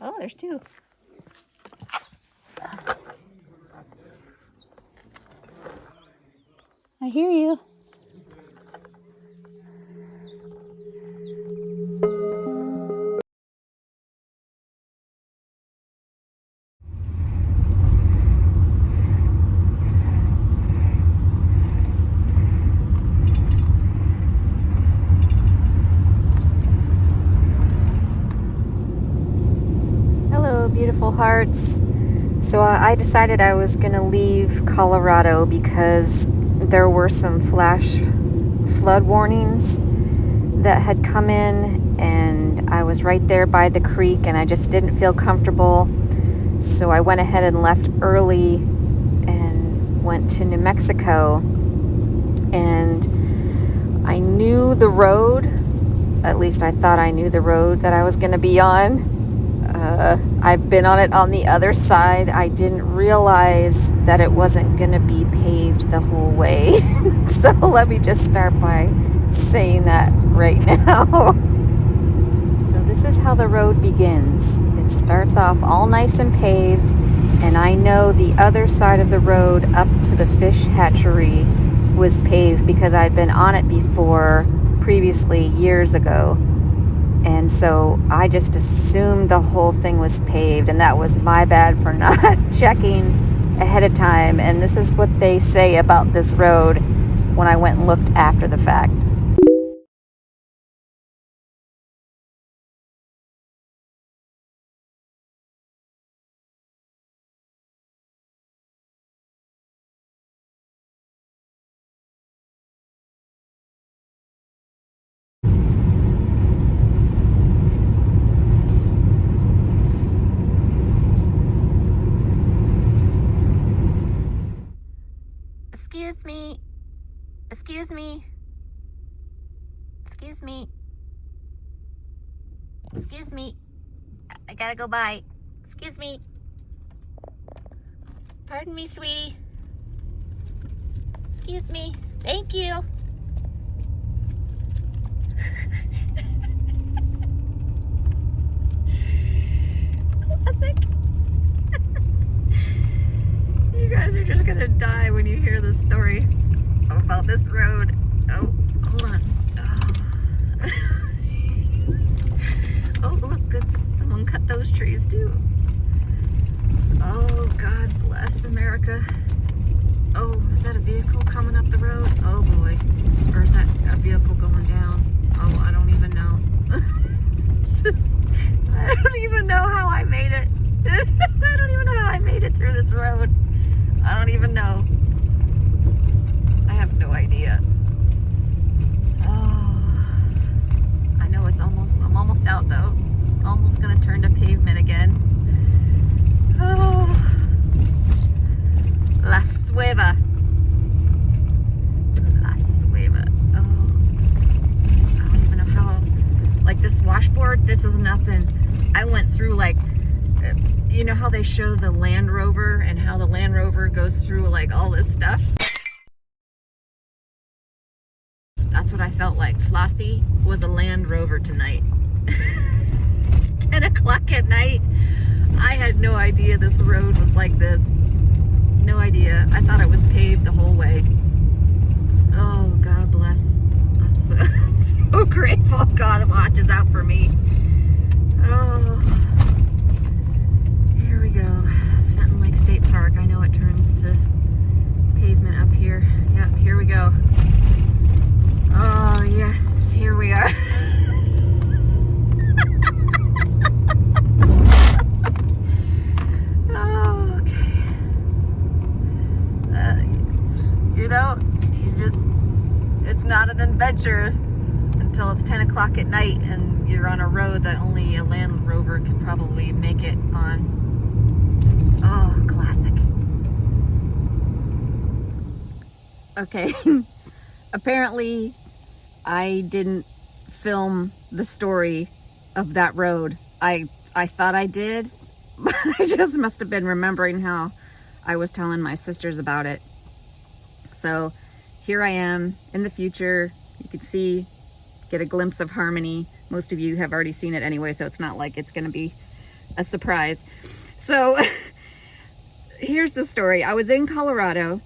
Oh, there's two. I hear you. Hello, beautiful hearts. So I decided I was going to leave Colorado because there were some flash flood warnings that had come in, and I was right there by the creek and I just didn't feel comfortable. So I went ahead and left early and went to New Mexico, and I knew the road. At least I thought I knew the road that I was going to be on. I've been on it on the other side. I didn't realize that it wasn't going to be paved the whole way. So let me just start by saying that right now. So this is how the road begins. It starts off all nice and paved, and I know the other side of the road up to the fish hatchery was paved because I'd been on it before previously years ago. And so I just assumed the whole thing was paved, and that was my bad for not checking ahead of time. And this is what they say about this road when I went and looked after the fact. Excuse me. Excuse me. Excuse me. Excuse me. I gotta go by. Excuse me. Pardon me, sweetie. Excuse me. Thank you. Classic. You guys are just gonna die when you hear this story about this road. Oh, hold on. Oh, oh look, someone cut those trees too. Oh, God bless America. Oh, is that a vehicle coming up the road? Oh boy. Or is that a vehicle going down? Oh, I don't even know. I don't even know how I made it. I don't even know how I made it through this road. I don't even know. I have no idea. Oh, I know I'm almost out though. It's almost gonna turn to pavement again. Oh, La Sueva. La Sueva. Oh, I don't even know how, like this washboard, this is nothing. I went through like, you know how they show the Land Rover and how the Land Rover goes through like all this stuff? That's what I felt like. Flossy was a Land Rover tonight. It's 10 o'clock at night. I had no idea this road was like this. No idea. I thought it was paved the whole way. Oh, God bless. I'm so grateful God watches out for me. Oh. Here we go. Fenton Lake State Park. I know it turns to pavement up here. Yep, here we go. Oh, yes, here we are. Oh, okay. You know, it's not an adventure until it's 10 o'clock at night and you're on a road that only a Land Rover could probably make it on. Oh, classic. Okay. Apparently, I didn't film the story of that road. I thought I did, but I just must have been remembering how I was telling my sisters about it. So here I am in the future. You can see get a glimpse of Harmony. Most of you have already seen it anyway, so it's not like it's going to be a surprise. So here's the story. I was in Colorado.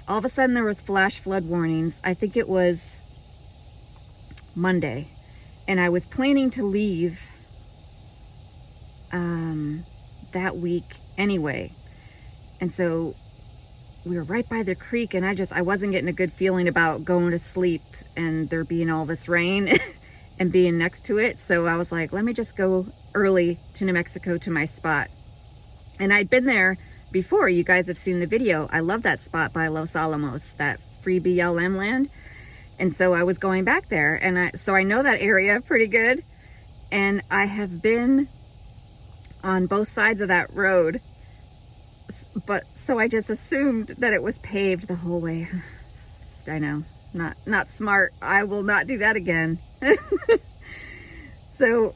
All of a sudden there was flash flood warnings. I think it was Monday, and I was planning to leave that week anyway. And so we were right by the creek, and I wasn't getting a good feeling about going to sleep and there being all this rain and being next to it. So I was like, let me just go early to New Mexico to my spot. And I'd been there before. You guys have seen the video. I love that spot by Los Alamos, that free BLM land. And so I was going back there, and so I know that area pretty good. And I have been on both sides of that road, but so I just assumed that it was paved the whole way. I know, not smart. I will not do that again. So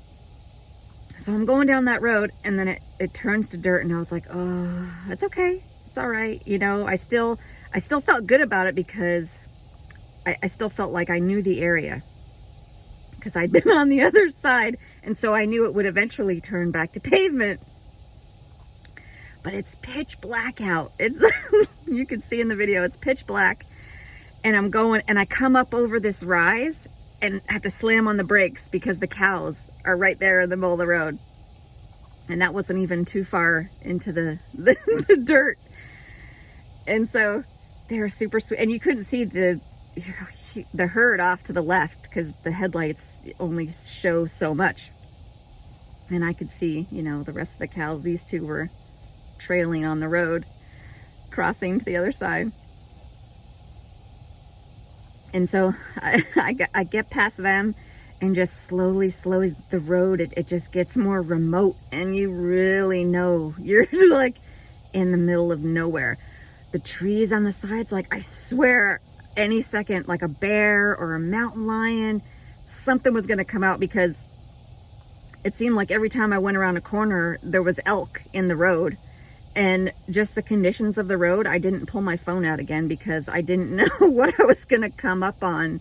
I'm going down that road, and then it turns to dirt, and I was like, oh, it's okay, it's all right. You know, I still felt good about it because I still felt like I knew the area, because I'd been on the other side, and so I knew it would eventually turn back to pavement. But it's pitch black out. It's you can see in the video, it's pitch black. And I'm going, and I come up over this rise and have to slam on the brakes because the cows are right there in the middle of the road. And that wasn't even too far into the dirt. And so they're super sweet. And you couldn't see the herd off to the left because the headlights only show so much. And I could see, you know, the rest of the cows. These two were trailing on the road, crossing to the other side. And so I get past them, and just slowly the road, it just gets more remote, and you really know you're like in the middle of nowhere. The trees on the sides, like I swear any second, like a bear or a mountain lion, something was going to come out, because it seemed like every time I went around a corner, there was elk in the road. And just the conditions of the road, I didn't pull my phone out again because I didn't know what I was going to come up on.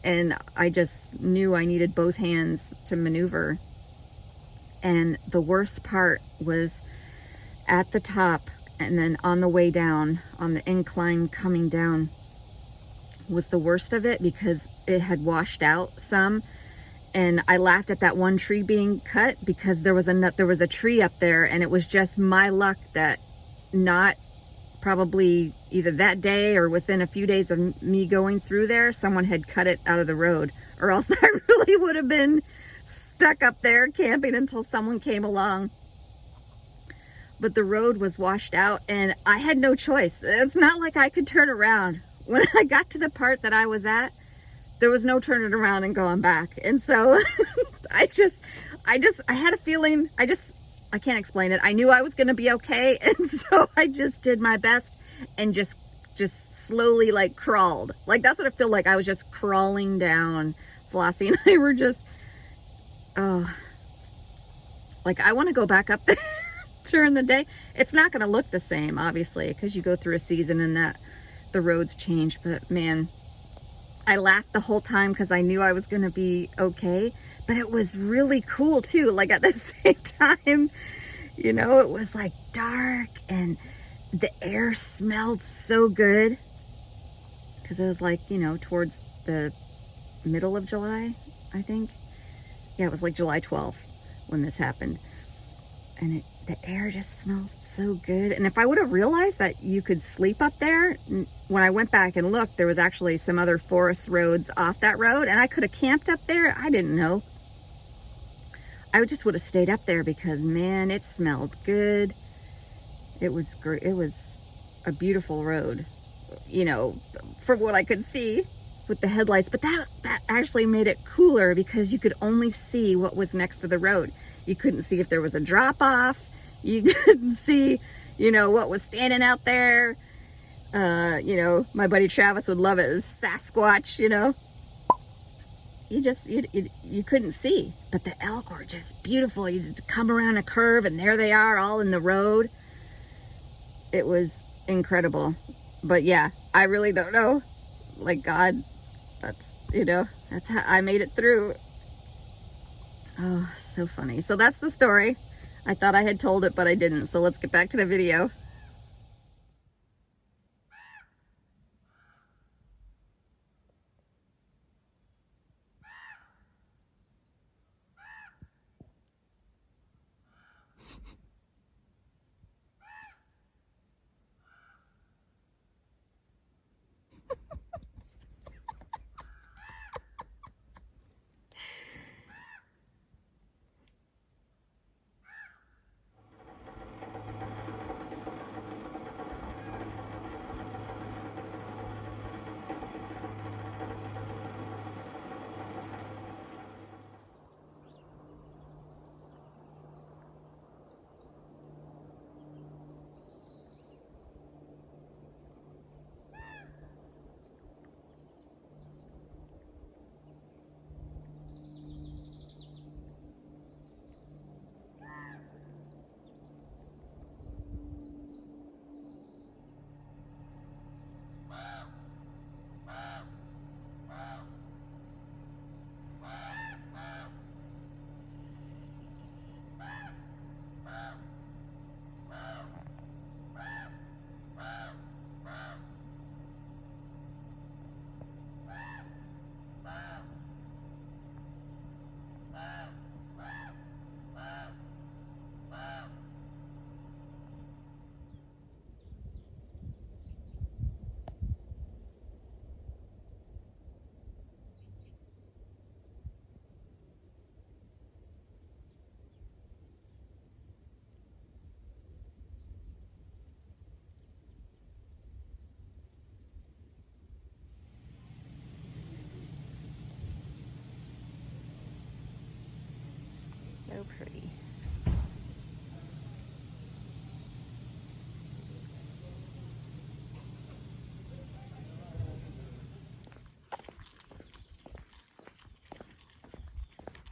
And I just knew I needed both hands to maneuver. And the worst part was at the top, and then on the way down, on the incline coming down, was the worst of it because it had washed out some. And I laughed at that one tree being cut because there was a tree up there, and it was just my luck that not probably either that day or within a few days of me going through there, someone had cut it out of the road, or else I really would have been stuck up there camping until someone came along. But the road was washed out, and I had no choice. It's not like I could turn around. When I got to the part that I was at, there was no turning around and going back. And so I had a feeling, I can't explain it. I knew I was going to be okay. And so I just did my best and just slowly like crawled. Like that's what it felt like. I was just crawling down. Flossy and I were just, like I want to go back up there during the day. It's not going to look the same, obviously, because you go through a season and that the roads change. But man, I laughed the whole time because I knew I was going to be okay, but it was really cool too. Like at the same time, you know, it was like dark and the air smelled so good because it was like, you know, towards the middle of July, I think. Yeah, it was like July 12th when this happened. And the air just smelled so good. And if I would have realized that you could sleep up there, when I went back and looked, there was actually some other forest roads off that road, and I could have camped up there. I didn't know. I just would have stayed up there because, man, it smelled good. It was great. It was a beautiful road, you know, from what I could see with the headlights. But that actually made it cooler because you could only see what was next to the road. You couldn't see if there was a drop off. You couldn't see, you know, what was standing out there. You know, my buddy Travis would love it. Sasquatch, you know. You couldn't see. But the elk were just beautiful. You just come around a curve and there they are all in the road. It was incredible. But yeah, I really don't know. Like God That's, you know, that's how I made it through. Oh, so funny. So that's the story. I thought I had told it, but I didn't. So let's get back to the video. So pretty.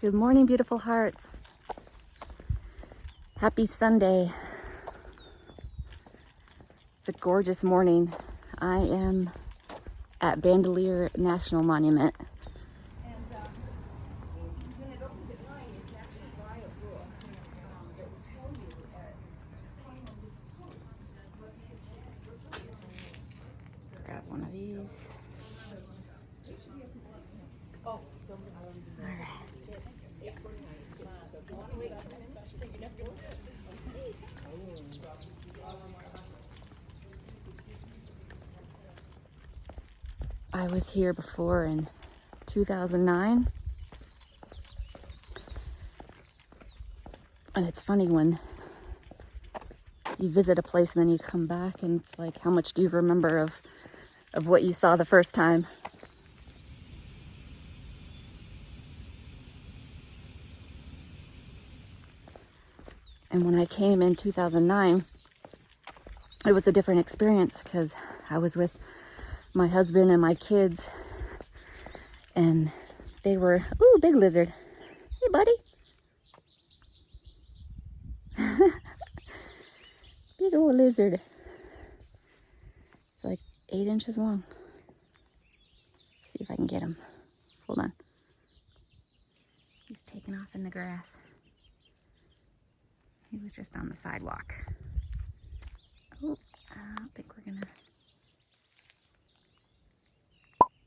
Good morning, beautiful hearts. Happy Sunday. It's a gorgeous morning. I am at Bandelier National Monument. Grab one of these. All right. I was here before in 2009. And it's funny when you visit a place and then you come back and it's like, how much do you remember of what you saw the first time? And when I came in 2009, it was a different experience because I was with my husband and my kids, and they were, ooh, big lizard. Hey, buddy. Big old lizard. It's like 8 inches long. Let's see if I can get him. Hold on. He's taking off in the grass. He was just on the sidewalk. Oh, I don't think we're gonna.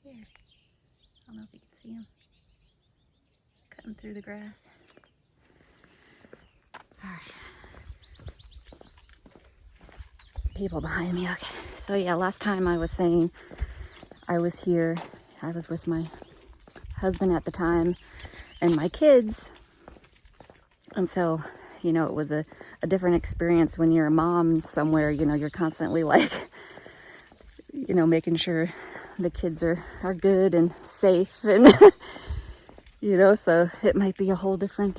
There. I don't know if you can see him. Cutting through the grass. All right. People behind me. Okay. So yeah, last time I was saying I was here. I was with my husband at the time and my kids. And so, you know, it was a different experience when you're a mom somewhere. You know, you're constantly like, you know, making sure the kids are good and safe, and you know, so it might be a whole different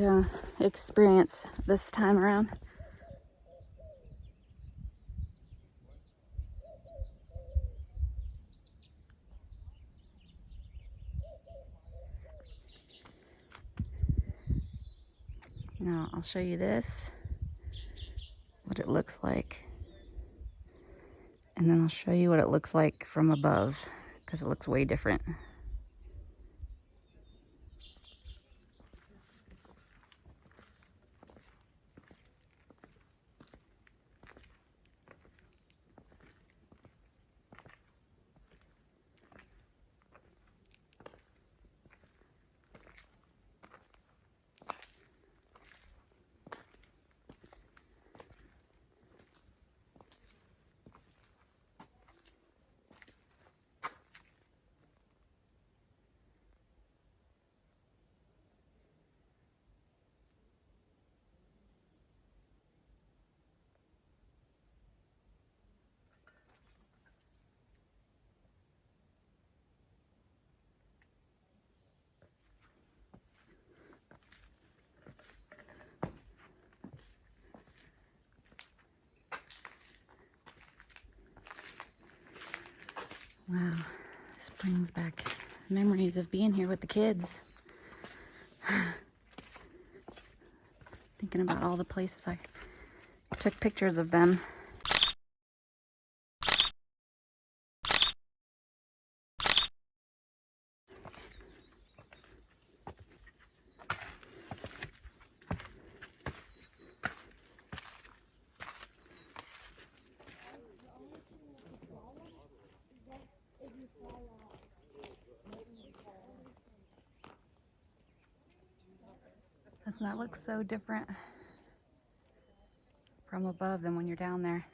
experience this time around. Now I'll show you this, what it looks like, and then I'll show you what it looks like from above, because it looks way different. Wow, this brings back memories of being here with the kids. Thinking about all the places I took pictures of them. Doesn't that look so different from above than when you're down there?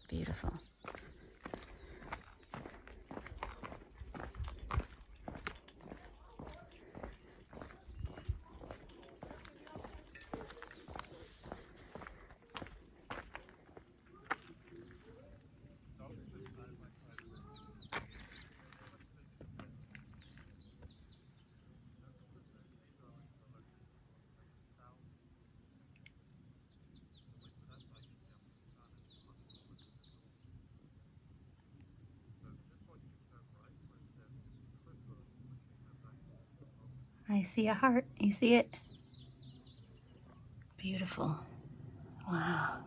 Beautiful. I see a heart. You see it? Beautiful. Wow.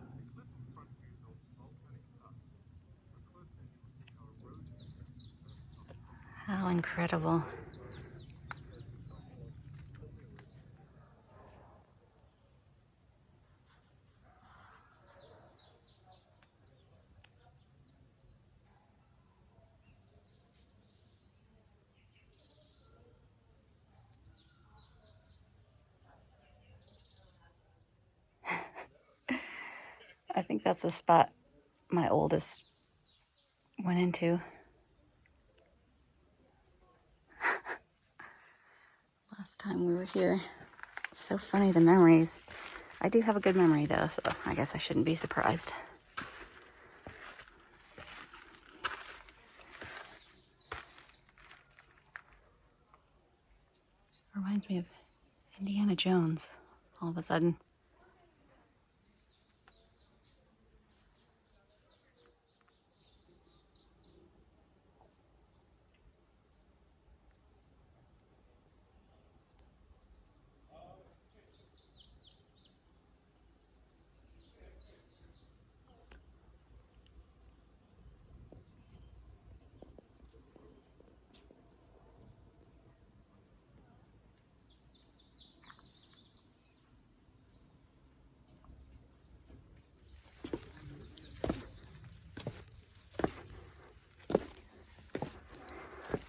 How incredible. I think that's the spot my oldest went into. Last time we were here. It's so funny, the memories. I do have a good memory though, so I guess I shouldn't be surprised. Reminds me of Indiana Jones all of a sudden.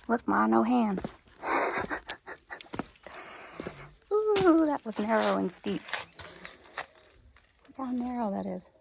Look, Ma, no hands. Ooh, that was narrow and steep. Look how narrow that is.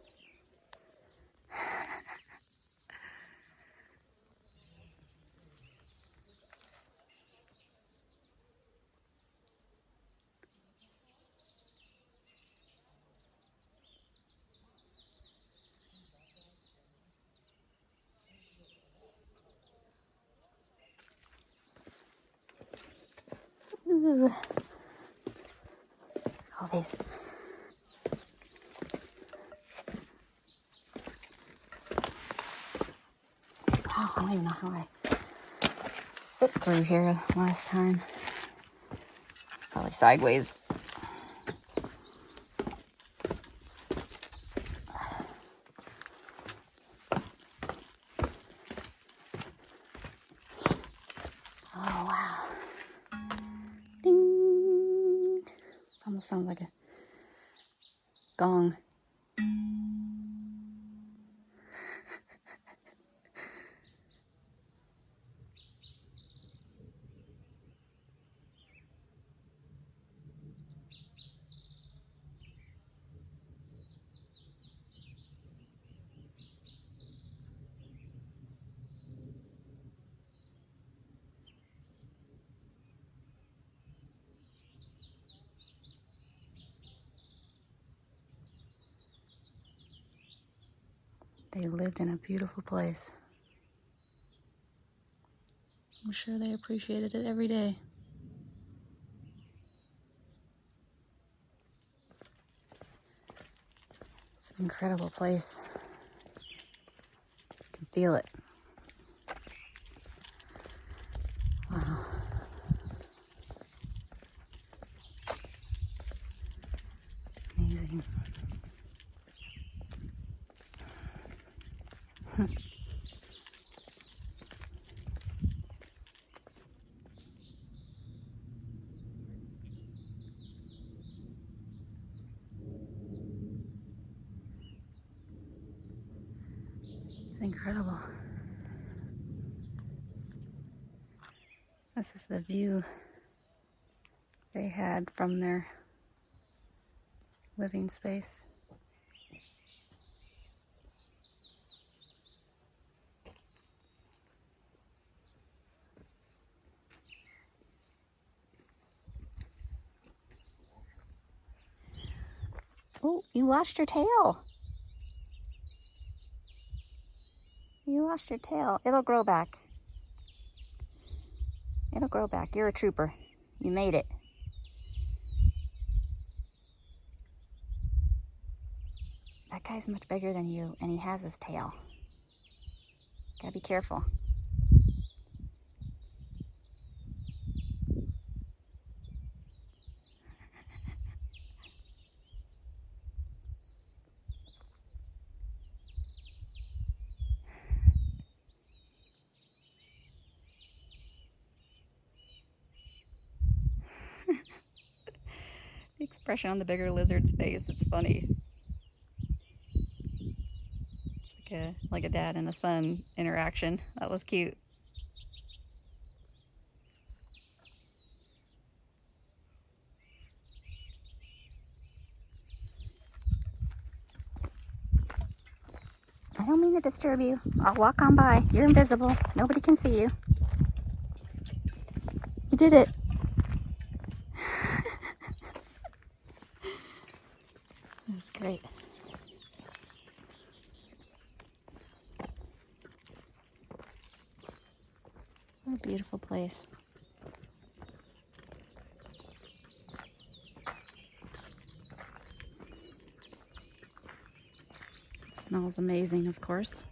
Ooh. All these. Oh, I don't even know how I fit through here last time. Probably sideways. Oh, wow. Ding. It almost sounds like a gong. They lived in a beautiful place. I'm sure they appreciated it every day. It's an incredible place. You can feel it. Wow. Amazing. It's incredible. This is the view they had from their living space. Oh, you lost your tail. You lost your tail. It'll grow back. It'll grow back. You're a trooper. You made it. That guy's much bigger than you, and he has his tail. Gotta be careful. The expression on the bigger lizard's face, it's funny. It's like a dad and a son interaction. That was cute. I don't mean to disturb you. I'll walk on by. You're invisible. Nobody can see you. You did it. That's great. What a beautiful place. It smells amazing, of course.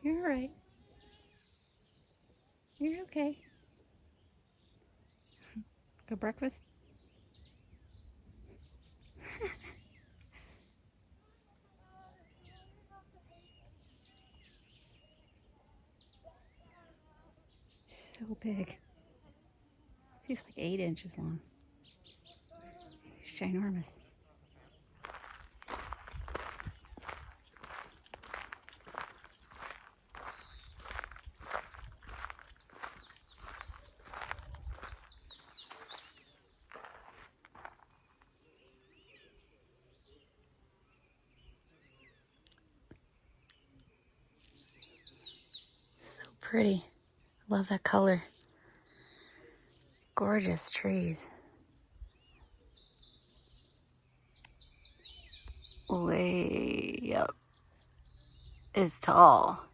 You're all right. You're okay. Go breakfast? So big. He's like 8 inches long. He's ginormous. So pretty. Love that color. Gorgeous trees. Way up is tall.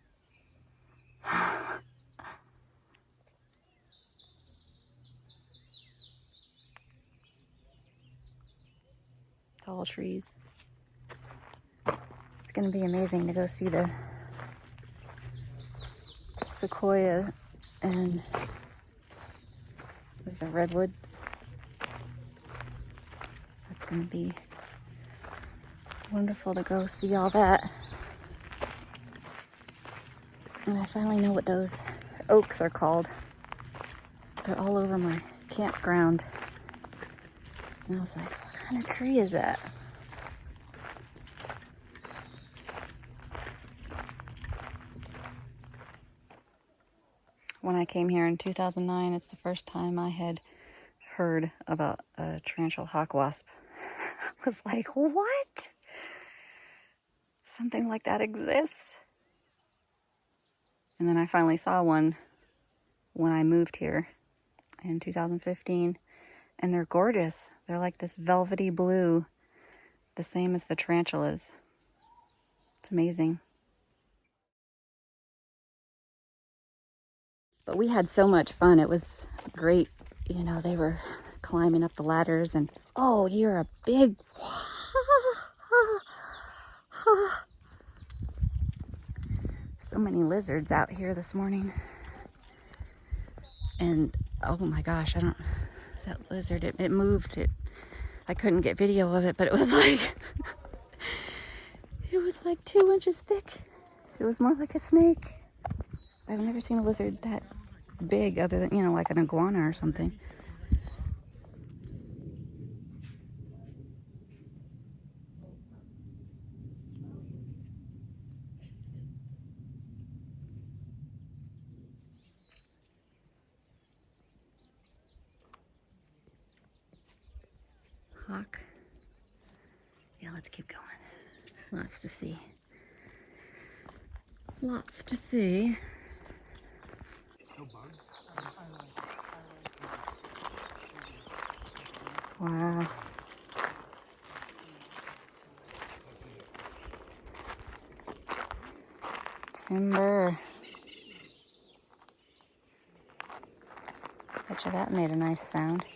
tall trees. It's going to be amazing to go see the sequoia and the redwoods. That's going to be wonderful to go see all that. And I finally know what those oaks are called. They're all over my campground. And I was like, what kind of tree is that? When I came here in 2009, it's the first time I had heard about a torrential hawk wasp. I was like, what? Something like that exists? And then I finally saw one when I moved here in 2015, and they're gorgeous. They're like this velvety blue, the same as the tarantulas. It's amazing. But we had so much fun. It was great. You know, they were climbing up the ladders and, oh, you're a big... So many lizards out here this morning. And, oh my gosh, that lizard, it moved. I couldn't get video of it, but it was like, it was like 2 inches thick. It was more like a snake. I've never seen a lizard that big other than, you know, like an iguana or something. Hawk. Yeah, let's keep going. Lots to see. Lots to see. Wow. Timber. Betcha that made a nice sound.